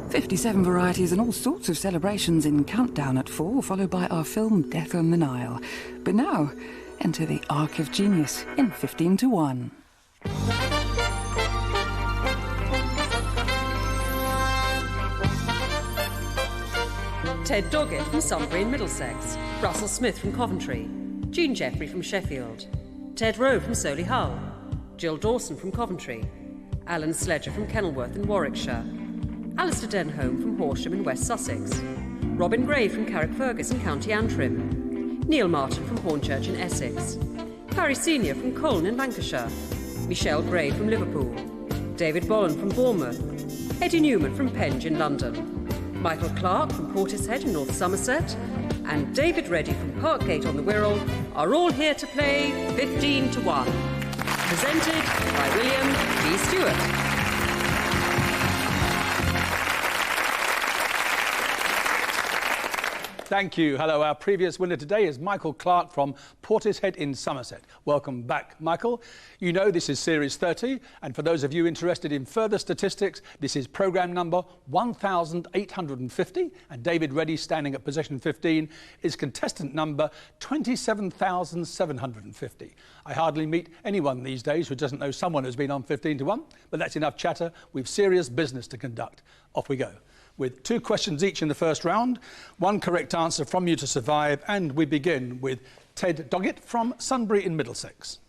57 varieties and all sorts of celebrations in Countdown at 4, followed by our film Death on the Nile. But now, enter the Arc of Genius in 15 to 1. Ted Doggett from Sunbury in Middlesex, Russell Smith from Coventry, Jean Jeffrey from Sheffield, Ted Rowe from Solihull, Jill Dawson from Coventry, Alan Sledger from Kenilworth in Warwickshire, Alistair Denholm from Horsham in West Sussex, Robin Gray from Carrickfergus in County Antrim, Neil Martin from Hornchurch in Essex, Harry Senior from Colne in Lancashire, Michelle Gray from Liverpool, David Bolland from Bournemouth, Eddie Newman from Penge in London, Michael Clark from Portishead in North Somerset, and David Reddy from Parkgate on the Wirral are all here to play 15 to 1. Presented by William G. Stewart. Thank you. Hello, our previous winner today is Michael Clark from Portishead in Somerset. Welcome back, Michael. You know this is Series 30, and for those of you interested in further statistics, this is programme number 1,850, and David Reddy, standing at position 15, is contestant number 27,750. I hardly meet anyone these days who doesn't know someone who's been on 15 to 1, but that's enough chatter. We've serious business to conduct. Off we go. With 2 questions each in the first round, 1 correct answer from you to survive, and we begin with Ted Doggett from Sunbury in Middlesex.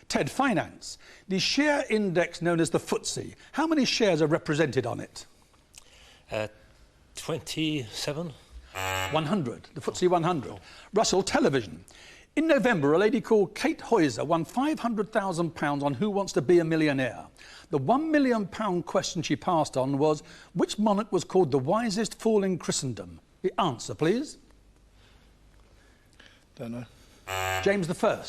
Ted, finance. The share index known as the FTSE, how many shares are represented on it? 27. 100, the FTSE 100. Oh. Russell, television. In November, a lady called Kate Hoyser won £500,000 on Who Wants to Be a Millionaire. The £1 million question she passed on was, which monarch was called the wisest fool in Christendom? The answer, please. Don't know. James I.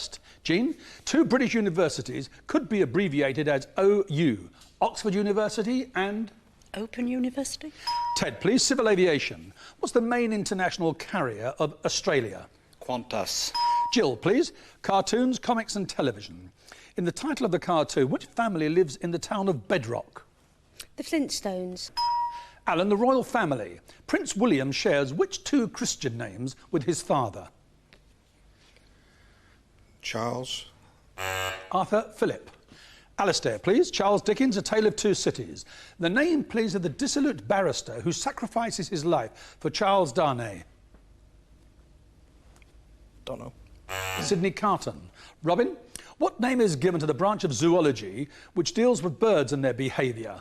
Jean, 2 British universities could be abbreviated as OU. Oxford University and... Open University. Ted, please, civil aviation. What's the main international carrier of Australia? Qantas. Jill, please, cartoons, comics and television. In the title of the cartoon, which family lives in the town of Bedrock? The Flintstones. Alan, the royal family. Prince William shares which 2 Christian names with his father? Charles. Arthur Philip. Alistair, please. Charles Dickens, A Tale of Two Cities. The name, please, of the dissolute barrister who sacrifices his life for Charles Darnay. Don't know. Sidney Carton. Robin, what name is given to the branch of zoology which deals with birds and their behaviour?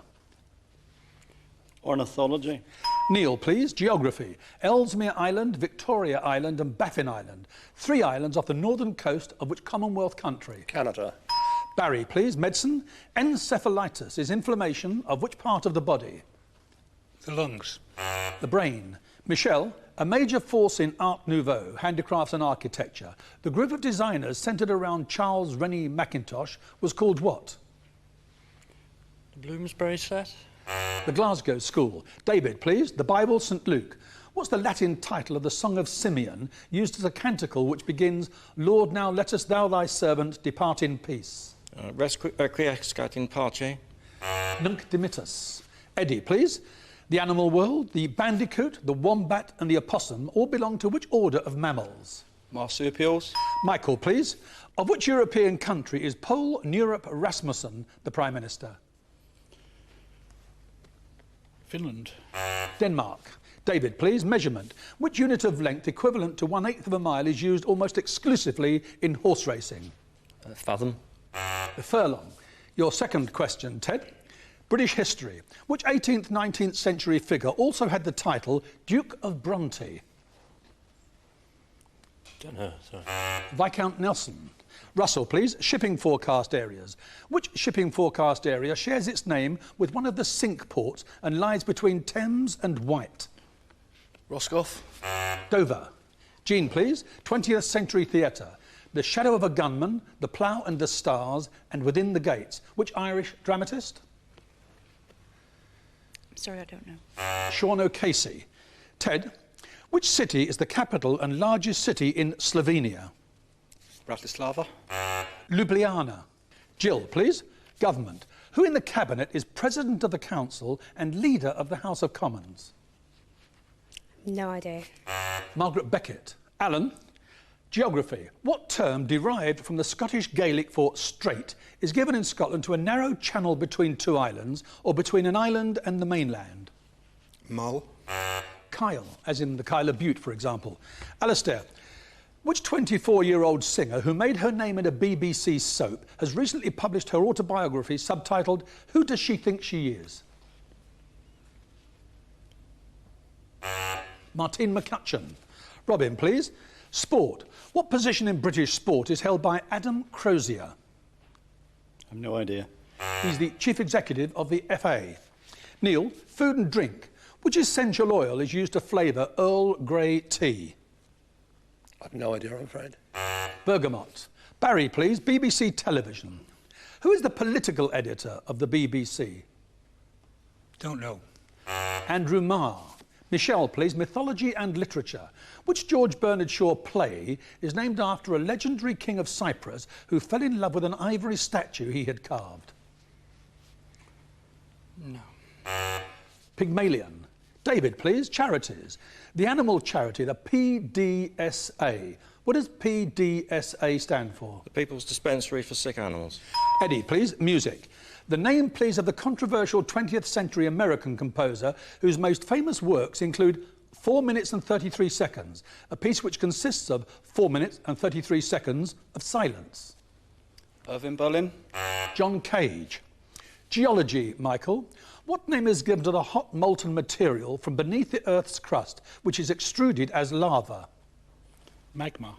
Ornithology. Neil, please. Geography. Ellesmere Island, Victoria Island and Baffin Island. 3 islands off the northern coast of which Commonwealth country? Canada. Barry, please. Medicine. Encephalitis is inflammation of which part of the body? The lungs. The brain. Michelle, a major force in Art Nouveau, handicrafts and architecture. The group of designers centred around Charles Rennie Mackintosh was called what? The Bloomsbury set. The Glasgow School. David, please. The Bible, St Luke. What's the Latin title of the Song of Simeon, used as a canticle which begins, Lord, now lettest thou thy servant depart in peace? Requiescat in pace. Nunc dimittis. Eddie, please. The animal world, the bandicoot, the wombat and the opossum all belong to which order of mammals? Marsupials. Michael, please. Of which European country is Poul Nyrup Rasmussen the Prime Minister? Finland. Denmark. David, please. Measurement. Which unit of length equivalent to 1/8 of a mile is used almost exclusively in horse racing? Fathom. The furlong. Your second question, Ted. British history. Which 18th, 19th century figure also had the title Duke of Bronte? Don't know, sorry. Viscount Nelson. Russell, please. Shipping forecast areas. Which shipping forecast area shares its name with one of the Cinque ports and lies between Thames and White? Roscoff. Dover. Jean, please. 20th century theatre. The Shadow of a Gunman, The Plough and the Stars, and Within the Gates. Which Irish dramatist? Sorry, I don't know. Sean O'Casey. Ted, which city is the capital and largest city in Slovenia? Bratislava. Ljubljana. Jill, please. Government. Who in the Cabinet is President of the Council and Leader of the House of Commons? No idea. Margaret Beckett. Alan. Geography. What term derived from the Scottish Gaelic for strait is given in Scotland to a narrow channel between two islands or between an island and the mainland? Mull. Kyle, as in the Kyle of Butte, for example. Alistair. Which 24-year-old singer who made her name in a BBC soap has recently published her autobiography subtitled Who Does She Think She Is? Martine McCutcheon. Robin, please. Sport. What position in British sport is held by Adam Crozier? I've no idea. He's the Chief Executive of the FA. Neil. Food and drink. Which essential oil is used to flavour Earl Grey tea? I've no idea, I'm afraid. Bergamot. Barry, please. BBC Television. Who is the political editor of the BBC? Don't know. Andrew Marr. Michelle, please. Mythology and literature. Which George Bernard Shaw play is named after a legendary king of Cyprus who fell in love with an ivory statue he had carved? No. Pygmalion. David, please. Charities. The animal charity, the PDSA. What does PDSA stand for? The People's Dispensary for Sick Animals. Eddie, please. Music. The name, please, of the controversial 20th century American composer whose most famous works include 4 minutes and 33 seconds, a piece which consists of 4 minutes and 33 seconds of silence. Irving Berlin. John Cage. Geology, Michael. What name is given to the hot molten material from beneath the Earth's crust, which is extruded as lava? Magma.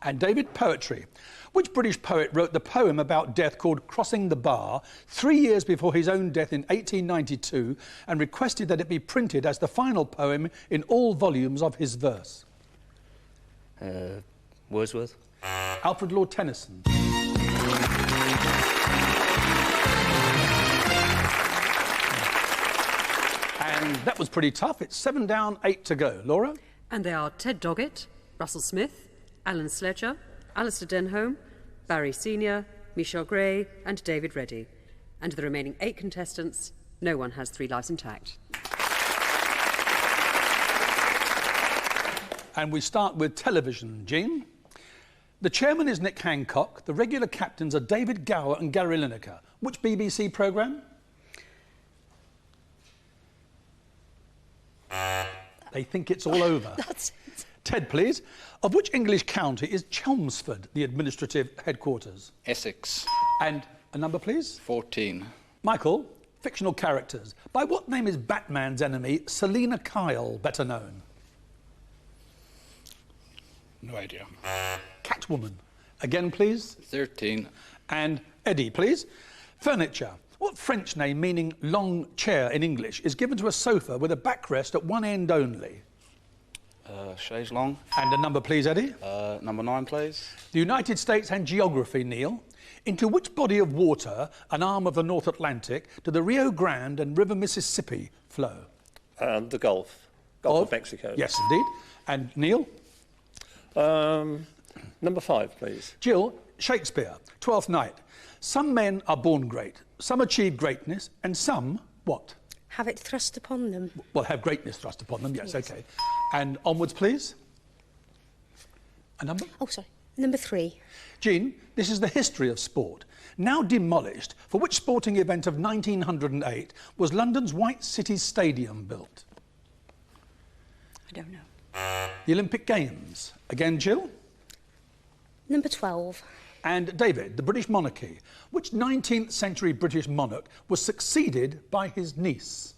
And David, poetry. Which British poet wrote the poem about death called Crossing the Bar 3 years before his own death in 1892 and requested that it be printed as the final poem in all volumes of his verse? Wordsworth. Alfred Lord Tennyson. And that was pretty tough. It's 7 down, 8 to go. Laura? And they are Ted Doggett, Russell Smith, Alan Sledger, Alistair Denholm, Barry Senior, Michelle Gray and David Reddy. And the remaining 8 contestants, no one has 3 lives intact. And we start with television, Jean. The chairman is Nick Hancock. The regular captains are David Gower and Gary Lineker. Which BBC programme? They think it's all over. That's it. Ted, please. Of which English county is Chelmsford the administrative headquarters? Essex. And a number, please? 14. Michael, fictional characters. By what name is Batman's enemy Selina Kyle better known? No idea. Catwoman. Again, please. 13. And Eddie, please. Furniture. What French name meaning long chair in English is given to a sofa with a backrest at one end only? Chaise long. And a number, please, Eddie. Number 9, please. The United States and geography, Neil. Into which body of water, an arm of the North Atlantic, do the Rio Grande and River Mississippi flow? The Gulf. Gulf of Mexico. Yes, indeed. And Neil? Number 5, please. Jill, Shakespeare, Twelfth Night. Some men are born great, some achieve greatness, and some, what? Have it thrust upon them. Well, have greatness thrust upon them, yes, Yes. OK. And onwards, please. A number? Oh, sorry. Number 3. Jean, this is the history of sport. Now demolished, for which sporting event of 1908 was London's White City Stadium built? I don't know. The Olympic Games. Again, Jill? Number 12. And David, the British monarchy. Which 19th century British monarch was succeeded by his niece?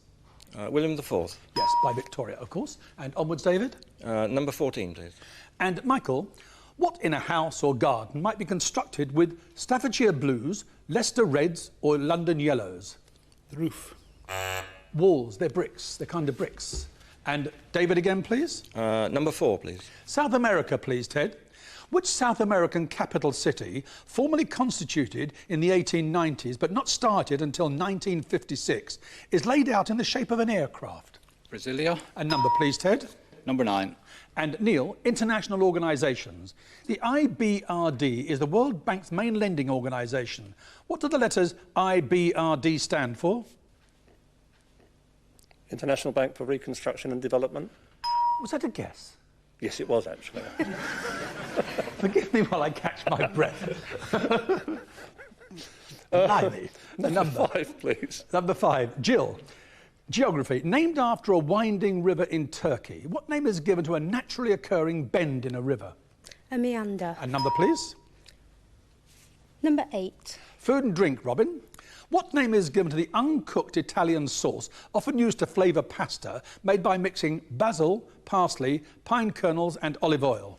William IV. Yes, by Victoria, of course. And onwards, David? Number 14, please. And Michael, what in a house or garden might be constructed with Staffordshire blues, Leicester reds or London yellows? The roof. Walls, they're bricks, they're kind of bricks. And David again, please. Number 4, please. South America, please, Ted. Which South American capital city, formerly constituted in the 1890s but not started until 1956, is laid out in the shape of an aircraft? Brasilia. A number, please, Ted. Number 9. And Neil, international organisations. The IBRD is the World Bank's main lending organisation. What do the letters IBRD stand for? International Bank for Reconstruction and Development. Was that a guess? Yes, it was actually. Forgive me while I catch my breath. Blimey. Number 5, please. Number 5. Jill. Geography. Named after a winding river in Turkey. What name is given to a naturally occurring bend in a river? A meander. And number, please. Number 8. Food and drink, Robin. What name is given to the uncooked Italian sauce, often used to flavour pasta, made by mixing basil, parsley, pine kernels and olive oil?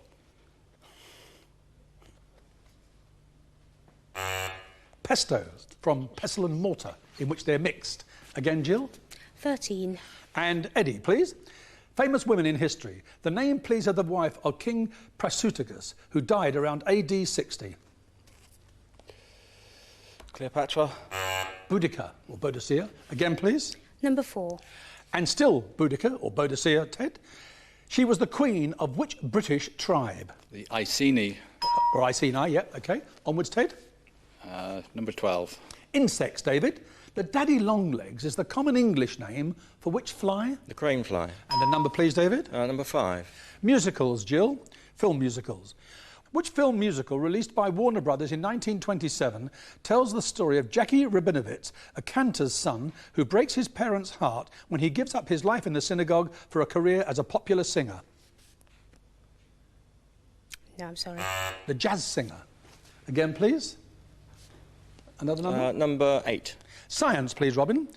Pesto, from pestle and mortar, in which they're mixed. Again, Jill. 13. And Eddie, please. Famous women in history. The name, please, of the wife of King Prasutagus, who died around AD 60. Cleopatra. Boudica, or Boadicea. Again, please. Number 4. And still Boudica, or Boadicea, Ted. She was the queen of which British tribe? The Iceni. Or Iceni, yeah, OK. Onwards, Ted. Number 12. Insects, David. The daddy longlegs is the common English name for which fly? The crane fly. And a number, please, David. Number 5. Musicals, Jill. Film musicals. Which film musical, released by Warner Brothers in 1927, tells the story of Jackie Rabinowitz, a cantor's son, who breaks his parents' heart when he gives up his life in the synagogue for a career as a popular singer? No, I'm sorry. The jazz singer. Again, please. Another number? Number 8. Science, please, Robin.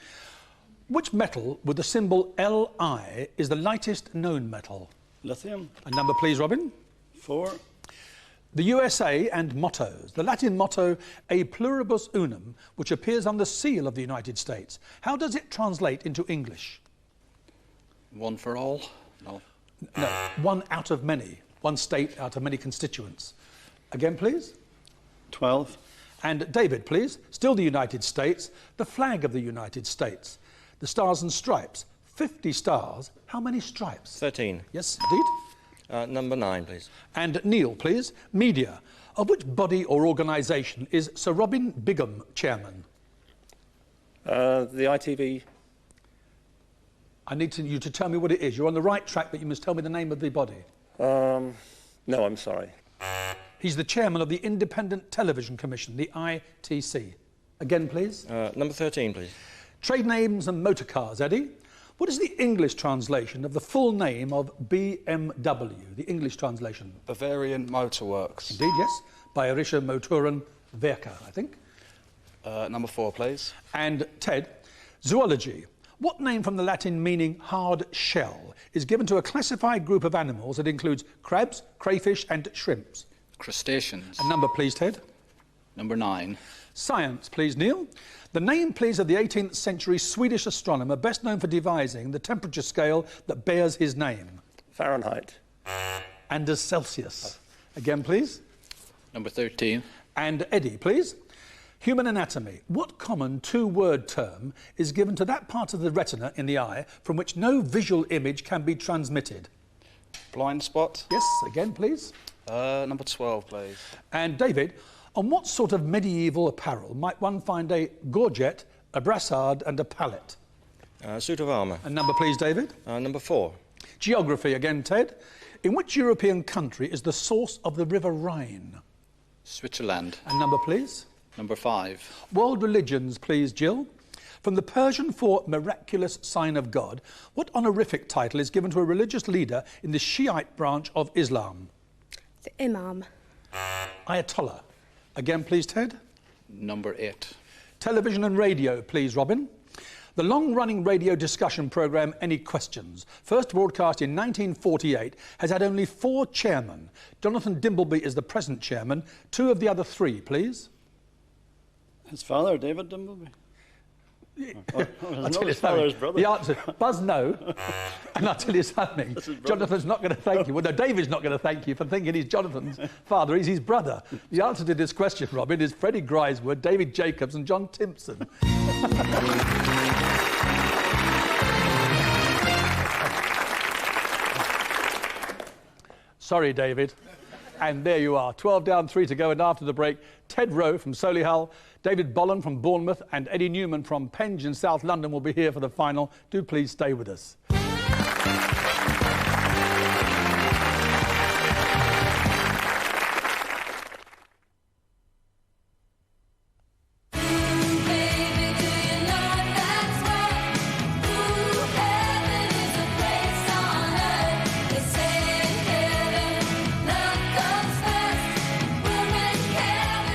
Which metal with the symbol Li is the lightest known metal? Lithium. A number, please, Robin. 4. The USA and mottos. The Latin motto, E pluribus unum, which appears on the seal of the United States. How does it translate into English? One for all. No. No, one out of many. One state out of many constituents. Again, please. 12. And David, please. Still the United States. The flag of the United States. The stars and stripes. 50 stars. How many stripes? 13. Yes, indeed. Number 9, please. And Neil, please. Media. Of which body or organisation is Sir Robin Bigham chairman? The ITV. I need you to tell me what it is. You're on the right track, but you must tell me the name of the body. No, I'm sorry. He's the chairman of the Independent Television Commission, the ITC. Again, please. Number 13, please. Trade names and motor cars, Eddie. What is the English translation of the full name of BMW? The English translation. Bavarian Motor Works. Indeed, yes. Bayerische Motoren Werke, I think. Number 4, please. And Ted, zoology. What name from the Latin meaning hard shell is given to a classified group of animals that includes crabs, crayfish and shrimps? Crustaceans. A number, please, Ted. Number 9. Science, please, Neil. The name, please, of the 18th century Swedish astronomer best known for devising the temperature scale that bears his name. Fahrenheit. And as Celsius. Again, please. Number 13. And Eddie, please. Human anatomy. What common two-word term is given to that part of the retina in the eye from which no visual image can be transmitted? Blind spot. Yes, again, please. Number 12, please. And David, on what sort of medieval apparel might one find a gorget, a brassard and a palette? Suit of armour. A number, please, David. Number 4. Geography again, Ted. In which European country is the source of the River Rhine? Switzerland. A number, please. Number 5. World religions, please, Jill. From the Persian for miraculous sign of God, what honorific title is given to a religious leader in the Shiite branch of Islam? The Imam. Ayatollah. Again, please, Ted. Number 8. Television and radio, please, Robin. The long-running radio discussion programme Any Questions, first broadcast in 1948, has had only 4 chairmen. Jonathan Dimbleby is the present chairman. 2 of the other 3, please. His father, David Dimbleby. I'll tell you something. The answer, Buzz, no. And I'll tell you something. Jonathan's not going to thank you. Well, no, David's not going to thank you for thinking he's Jonathan's father. He's his brother. The answer to this question, Robin, is Freddie Griswold, David Jacobs and John Timpson. Sorry, David. And there you are, 12 down, 3 to go, and after the break, Ted Rowe from Solihull, David Bolland from Bournemouth, and Eddie Newman from Penge in South London will be here for the final. Do please stay with us.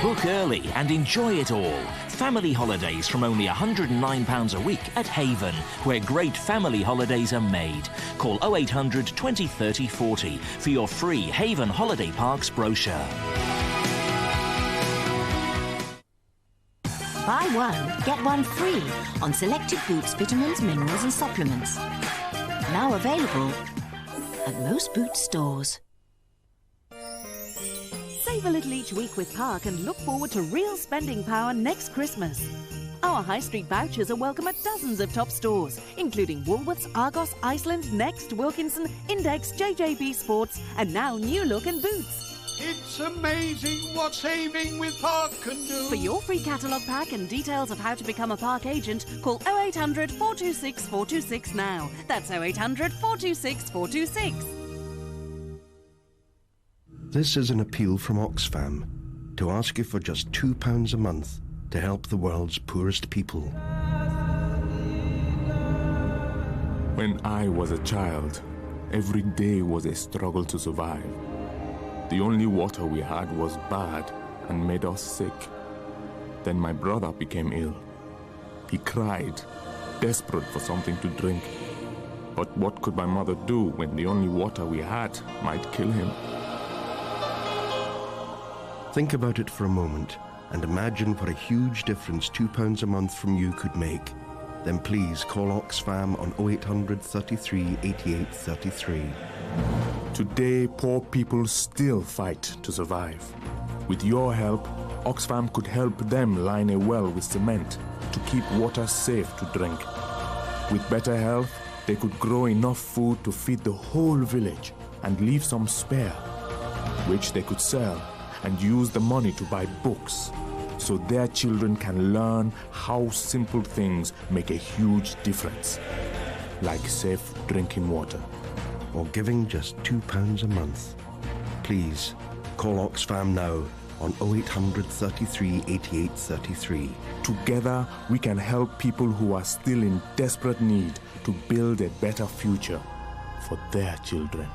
Book early and enjoy it all. Family holidays from only £109 a week at Haven, where great family holidays are made. Call 0800 20 30 40 for your free Haven Holiday Parks brochure. Buy one, get one free on selected Boots vitamins, minerals and supplements. Now available at most Boots stores. Save a little each week with Park and look forward to real spending power next Christmas. Our high street vouchers are welcome at dozens of top stores, including Woolworths, Argos, Iceland, Next, Wilkinson, Index, JJB Sports, and now New Look and Boots. It's amazing what saving with Park can do. For your free catalogue pack and details of how to become a Park agent, call 0800 426 426 now. That's 0800 426 426. This is an appeal from Oxfam to ask you for just £2 a month to help the world's poorest people. When I was a child, every day was a struggle to survive. The only water we had was bad and made us sick. Then my brother became ill. He cried, desperate for something to drink. But what could my mother do when the only water we had might kill him? Think about it for a moment and imagine what a huge difference £2 a month from you could make. Then please call Oxfam on 0800 33 88 33. Today, poor people still fight to survive. With your help, Oxfam could help them line a well with cement to keep water safe to drink. With better health, they could grow enough food to feed the whole village and leave some spare, which they could sell and use the money to buy books so their children can learn how simple things make a huge difference, like safe drinking water. Or giving just £2 a month. Please call Oxfam now on 0800 33 88 33. Together, we can help people who are still in desperate need to build a better future for their children.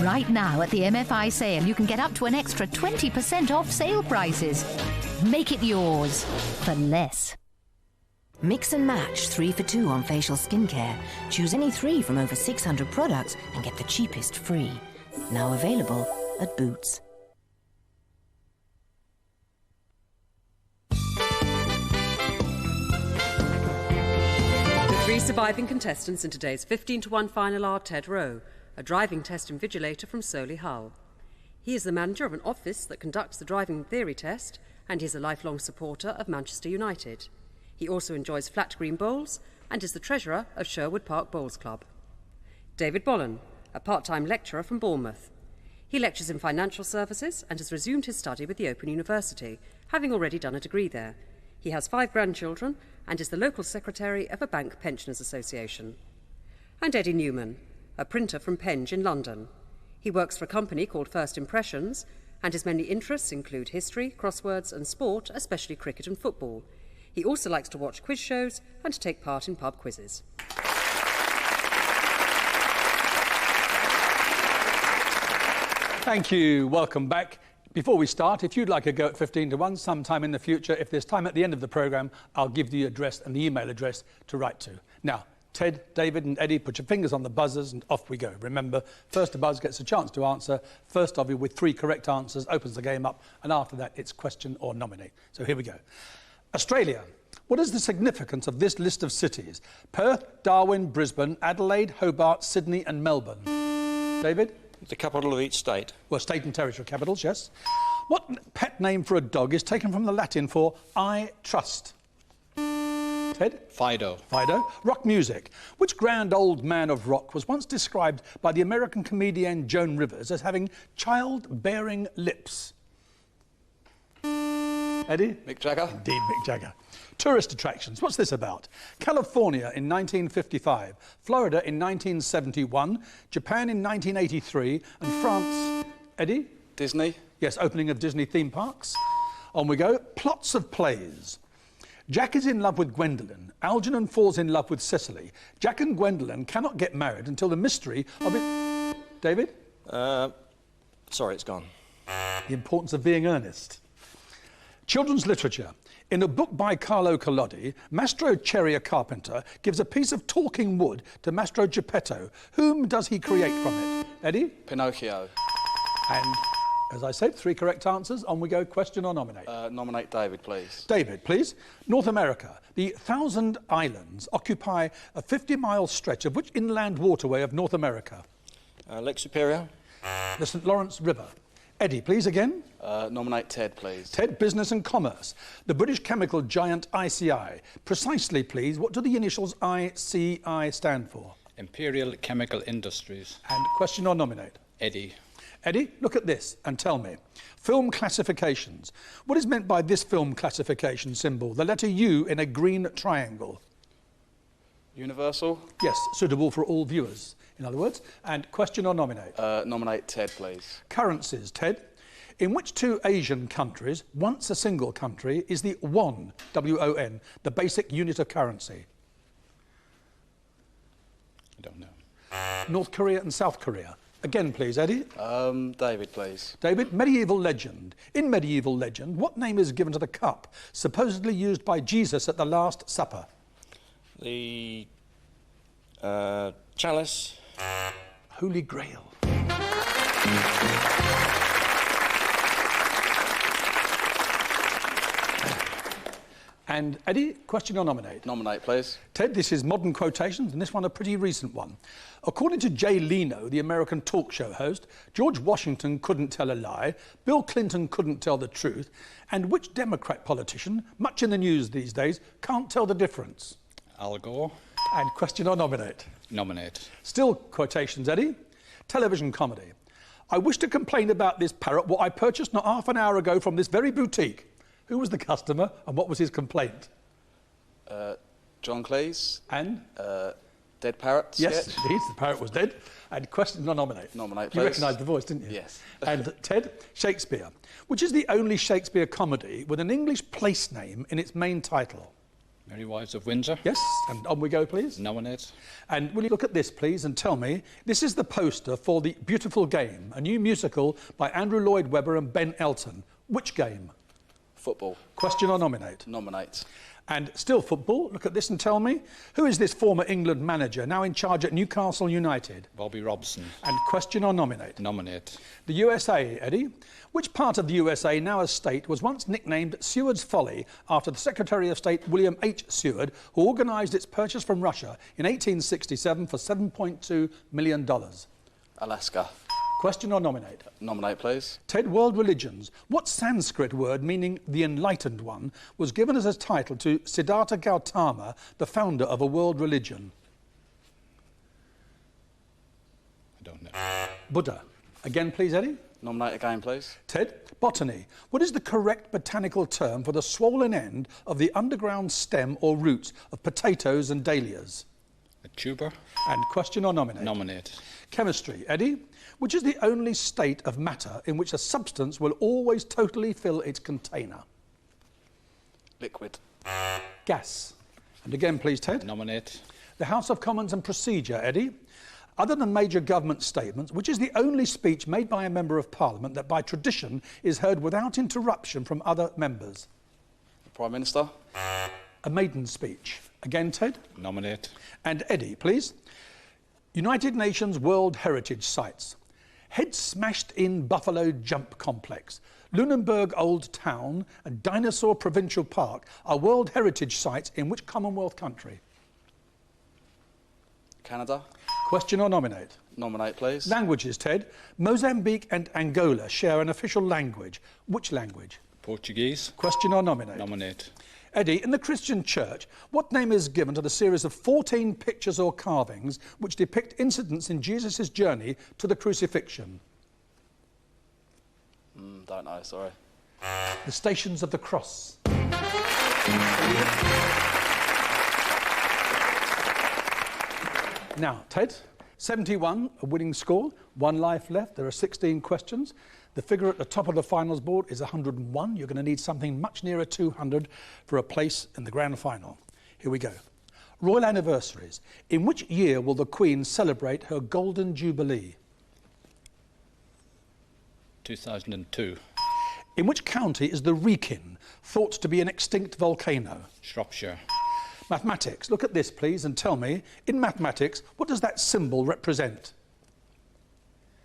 Right now at the MFI sale, you can get up to an extra 20% off sale prices. Make it yours for less. Mix and match 3 for 2 on facial skincare. Choose any 3 from over 600 products and get the cheapest free. Now available at Boots. The 3 surviving contestants in today's 15-to-1 final are Ted Rowe, a driving test invigilator from Solihull. He is the manager of an office that conducts the driving theory test, and he is a lifelong supporter of Manchester United. He also enjoys flat green bowls and is the treasurer of Sherwood Park Bowls Club. David Bolland, a part-time lecturer from Bournemouth. He lectures in financial services and has resumed his study with the Open University, having already done a degree there. He has 5 grandchildren and is the local secretary of a bank pensioners association. And Eddie Newman, a printer from Penge in London. He works for a company called First Impressions, and his many interests include history, crosswords and sport, especially cricket and football. He also likes to watch quiz shows and to take part in pub quizzes. Thank you. Welcome back. Before we start, if you'd like a go at 15-to-1 sometime in the future, if there's time at the end of the programme, I'll give the address and the email address to write to. Now, Ted, David and Eddie, put your fingers on the buzzers and off we go. Remember, first to buzz gets a chance to answer. First of you with 3 correct answers opens the game up, and after that it's question or nominate. So here we go. Australia. What is the significance of this list of cities? Perth, Darwin, Brisbane, Adelaide, Hobart, Sydney and Melbourne. David? The capital of each state. Well, state and territory capitals, yes. What pet name for a dog is taken from the Latin for I trust? Ted? Fido. Fido. Rock music. Which grand old man of rock was once described by the American comedian Joan Rivers as having childbearing lips? Eddie? Mick Jagger. Indeed, Mick Jagger. Tourist attractions. What's this about? California in 1955, Florida in 1971, Japan in 1983, and France... Eddie? Disney. Yes, opening of Disney theme parks. On we go. Plots of plays. Jack is in love with Gwendolyn. Algernon falls in love with Cicely. Jack and Gwendolyn cannot get married until the mystery of it... David? Sorry, it's gone. The importance of being earnest. Children's literature. In a book by Carlo Collodi, Mastro Cherry, a carpenter, gives a piece of talking wood to Mastro Geppetto. Whom does he create from it? Eddie? Pinocchio. And, as I said, 3 correct answers. On we go. Question or nominate? Nominate David, please. David, please. North America. The Thousand Islands occupy a 50-mile stretch of which inland waterway of North America? Lake Superior. The St. Lawrence River. Eddie, please, again. Nominate Ted, please. Ted, business and commerce. The British chemical giant ICI. Precisely, please, what do the initials ICI stand for? Imperial Chemical Industries. And question or nominate? Eddie. Eddie, look at this and tell me. Film classifications. What is meant by this film classification symbol? The letter U in a green triangle. Universal. Yes, suitable for all viewers, in other words. And question or nominate? Nominate Ted, please. Currencies, Ted. In which 2 Asian countries, once a single country, is the won, W-O-N, the basic unit of currency? I don't know. North Korea and South Korea. Again, please, Eddie. David, please. David, medieval legend. In medieval legend, what name is given to the cup supposedly used by Jesus at the Last Supper? The chalice. Holy Grail. And Eddie, question or nominate? Nominate, please. Ted, this is modern quotations, and this one a pretty recent one. According to Jay Leno, the American talk show host, George Washington couldn't tell a lie, Bill Clinton couldn't tell the truth, and which Democrat politician, much in the news these days, can't tell the difference? Al Gore. And question or nominate? Nominate. Still quotations, Eddie. Television comedy. I wish to complain about this parrot, what I purchased not half an hour ago from this very boutique. Who was the customer and what was his complaint? John Cleese. And? Dead parrot. Yes, sketch. indeed, the parrot was dead. And question or nominate? Nominate, You please. recognised the voice, didn't you? Yes. And Ted, Shakespeare. Which is the only Shakespeare comedy with an English place name in its main title? Merry Wives of Windsor. Yes, and on we go, please. Nominate. And will you look at this, please, and tell me, this is the poster for The Beautiful Game, a new musical by Andrew Lloyd Webber and Ben Elton. Which game? Football. Question or nominate? Nominate. And still football, look at this and tell me, who is this former England manager now in charge at Newcastle United? Bobby Robson. And question or nominate? Nominate. The USA, Eddie. Which part of the USA, now a state, was once nicknamed Seward's Folly after the Secretary of State William H. Seward, who organised its purchase from Russia in 1867 for $7.2 million? Alaska. Question or nominate? Nominate, please. Ted, world religions. What Sanskrit word meaning the enlightened one was given as a title to Siddhartha Gautama, the founder of a world religion? I don't know. Buddha. Again, please, Eddie. Nominate again, please. Ted, botany. What is the correct botanical term for the swollen end of the underground stem or roots of potatoes and dahlias? A tuber. And question or nominate? Nominate. Chemistry. Eddie, which is the only state of matter in which a substance will always totally fill its container? Liquid. Gas. And again, please, Ted. Nominate. The House of Commons and procedure, Eddie. Other than major government statements, which is the only speech made by a member of Parliament that by tradition is heard without interruption from other members? The Prime Minister. A maiden speech. Again, Ted. Nominate. And Eddie, please. United Nations World Heritage Sites. Head smashed in Buffalo Jump Complex, Lunenburg Old Town and Dinosaur Provincial Park are World Heritage Sites in which Commonwealth country? Canada. Question or nominate? Nominate, please. Languages, Ted. Mozambique and Angola share an official language. Which language? Portuguese. Question or nominate? Nominate. Eddie, in the Christian church, what name is given to the series of 14 pictures or carvings which depict incidents in Jesus' journey to the crucifixion? Don't know, sorry. The Stations of the Cross. Now, Ted, 71, a winning score, 1 life left. There are 16 questions. The figure at the top of the finals board is 101. You're going to need something much nearer 200 for a place in the grand final. Here we go. Royal anniversaries. In which year will the Queen celebrate her Golden Jubilee? 2002. In which county is the Wrekin thought to be an extinct volcano? Shropshire. Mathematics. Look at this, please, and tell me, in mathematics, what does that symbol represent?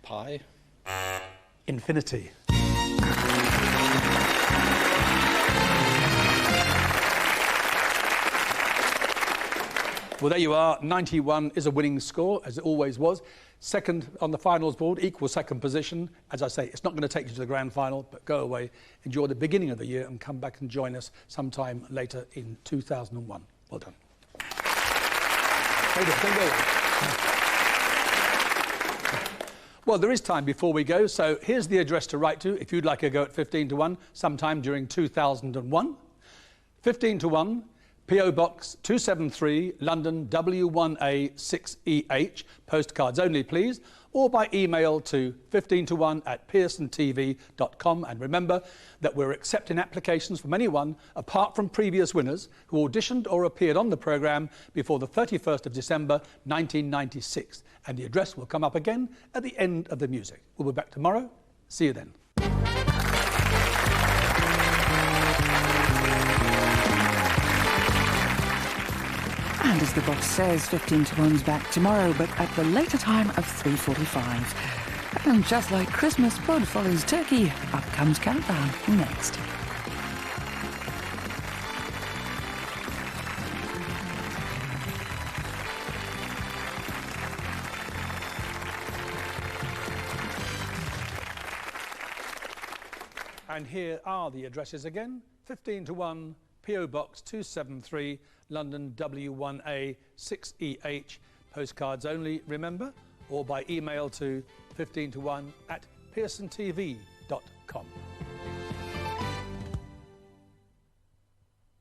Pi. Infinity. Well, there you are. 91 is a winning score, as it always was. Second on the finals board, equal second position. As I say, it's not going to take you to the grand final, but go away, enjoy the beginning of the year, and come back and join us sometime later in 2001. Well done. Hold on, don't go away. Well, there is time before we go, so here's the address to write to if you'd like a go at 15 to 1 sometime during 2001. 15 to 1, P.O. Box 273, London W1A 6EH, postcards only, please, or by email to 15to1@pearsontv.com. And remember that we're accepting applications from anyone, apart from previous winners, who auditioned or appeared on the programme before the 31st of December 1996. And the address will come up again at the end of the music. We'll be back tomorrow. See you then. And as the boss says, 15 to 1's back tomorrow, but at the later time of 3:45. And just like Christmas, Pod follows Turkey. Up comes Countdown next. And here are the addresses again. 15 to 1, P.O. Box 273, London W1A 6EH, postcards only, remember, or by email to 15to1@pearsontv.com.